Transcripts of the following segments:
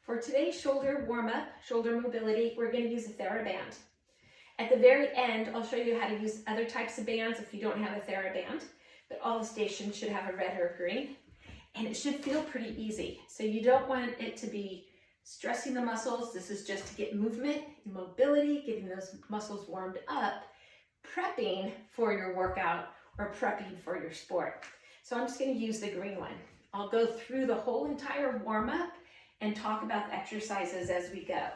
For today's shoulder warm-up, shoulder mobility, we're going to use a TheraBand. At the very end, I'll show you how to use other types of bands if you don't have a TheraBand, but all the stations should have a red or a green, and it should feel pretty easy. So you don't want it to be stressing the muscles. This is just to get movement and mobility, getting those muscles warmed up, prepping for your workout or prepping for your sport. So I'm just going to use the green one. I'll go through the whole entire warm-up and talk about the exercises as we go.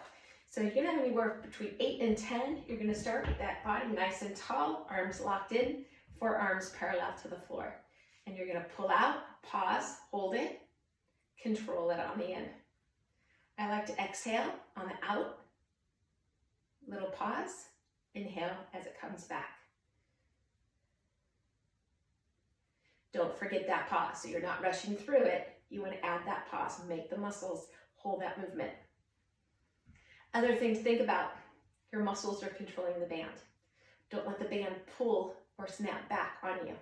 So you're gonna have anywhere between 8 and 10. You're gonna start with that body nice and tall, arms locked in, forearms parallel to the floor. And you're gonna pull out, pause, hold it, control it on the in. I like to exhale on the out, little pause, inhale as it comes back. Don't forget that pause, so you're not rushing through it. You want to add that pause, make the muscles hold that movement. Other thing to think about, your muscles are controlling the band. Don't let the band pull or snap back on you.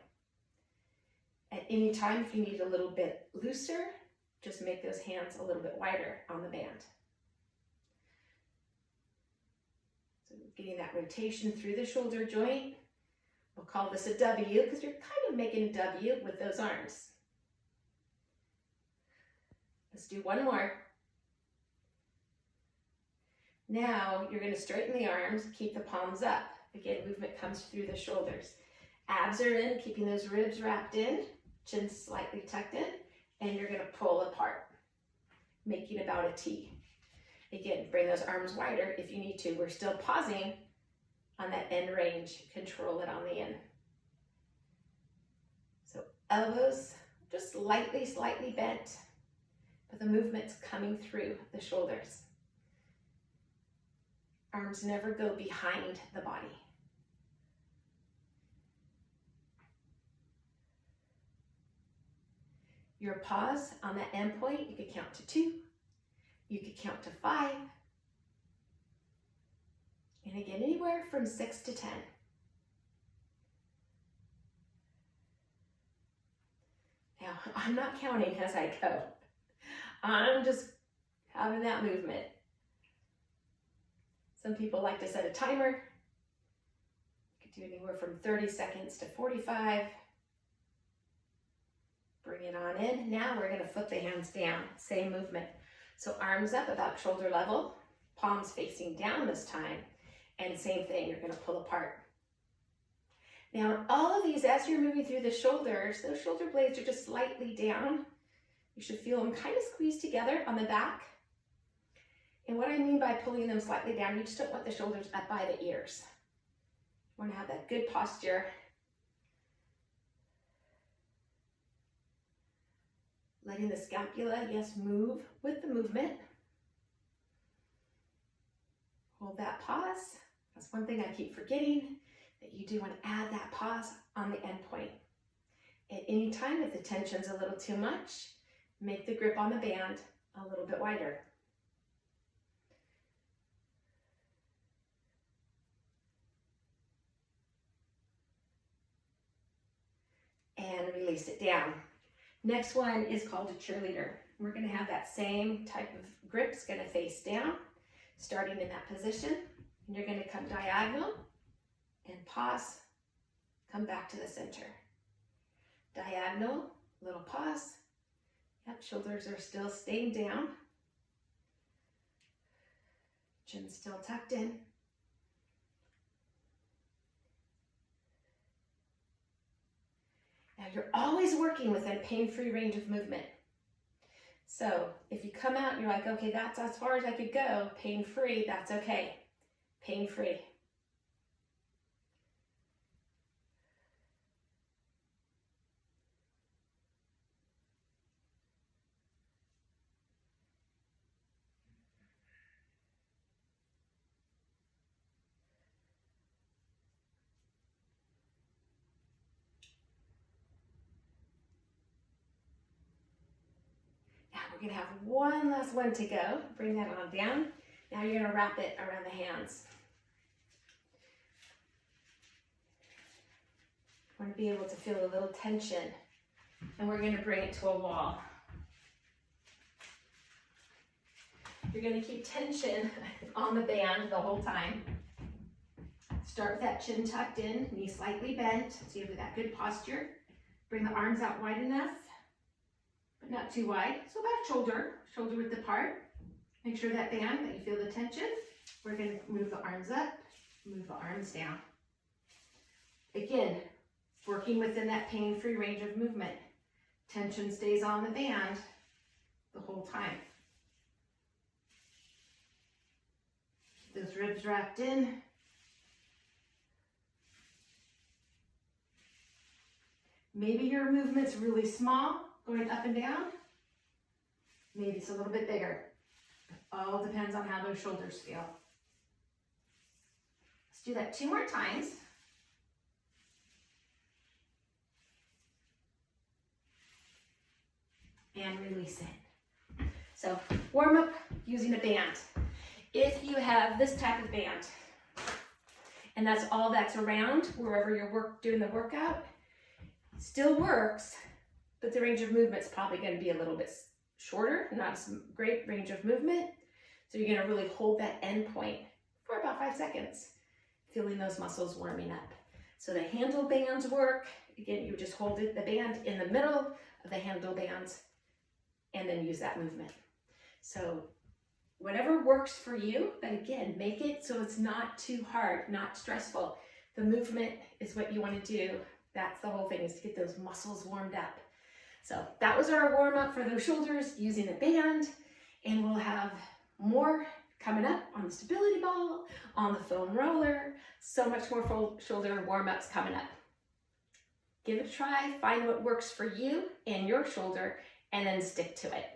At any time, if you need a little bit looser, just make those hands a little bit wider on the band. So getting that rotation through the shoulder joint. We'll call this a W because you're kind of making a W with those arms. Let's do one more. Now you're going to straighten the arms, keep the palms up. Again, movement comes through the shoulders. Abs are in, keeping those ribs wrapped in, chin slightly tucked in, and you're going to pull apart, making about a T. Again, bring those arms wider if you need to. We're still pausing on that end range. Control it on the in. So elbows just slightly bent, but the movement's coming through the shoulders. Arms never go behind the body. Your pause on that end point, you could count to 2, you could count to 5, and again, anywhere from 6 to 10. Now, I'm not counting as I go. I'm just having that movement. Some people like to set a timer. You could do anywhere from 30 seconds to 45. Bring it on in. Now we're gonna flip the hands down, same movement. So arms up about shoulder level, palms facing down this time, and same thing, you're gonna pull apart. Now all of these, as you're moving through the shoulders, those shoulder blades are just slightly down. You should feel them kind of squeeze together on the back. And what I mean by pulling them slightly down, you just don't want the shoulders up by the ears. You want to have that good posture. Letting the scapula, yes, move with the movement. Hold that pause. That's one thing I keep forgetting, that you do want to add that pause on the end point. At any time, if the tension's a little too much, make the grip on the band a little bit wider. And release it down. Next one is called a cheerleader. We're going to have that same type of grip. It's going to face down, starting in that position. And you're going to come diagonal and pause, come back to the center. Diagonal, little pause. Yep, shoulders are still staying down. Chin still tucked in. Now you're always working within pain-free range of movement. So if you come out and you're like, okay, that's as far as I could go, pain-free, that's okay. Pain-free. We're gonna have one last one to go. Bring that on down. Now you're gonna wrap it around the hands. You want to be able to feel a little tension, and we're gonna bring it to a wall. You're going to keep tension on the band the whole time. Start with that chin tucked in, knees slightly bent, so you have that good posture. Bring the arms out wide enough, but not too wide. So about shoulder width apart. Make sure that band, that you feel the tension. We're going to move the arms up, move the arms down. Again, working within that pain-free range of movement. Tension stays on the band the whole time. Keep those ribs wrapped in. Maybe your movement's really small, going up and down. Maybe it's a little bit bigger. It all depends on how those shoulders feel. Let's do that 2 more times. And release it. So warm up using a band. If you have this type of band, and that's all that's around wherever you're doing the workout, still works, but the range of movement's probably going to be a little bit shorter, not as great range of movement. So you're going to really hold that end point for about 5 seconds, feeling those muscles warming up. So the handle bands work. Again, you just hold the band in the middle of the handle bands and then use that movement. So whatever works for you, but again, make it so it's not too hard, not stressful. The movement is what you want to do. That's the whole thing, is to get those muscles warmed up. So that was our warm up for those shoulders using the band, and we'll have more coming up on the stability ball, on the foam roller, so much more full shoulder warm ups coming up. Give it a try, find what works for you and your shoulder, and then stick to it.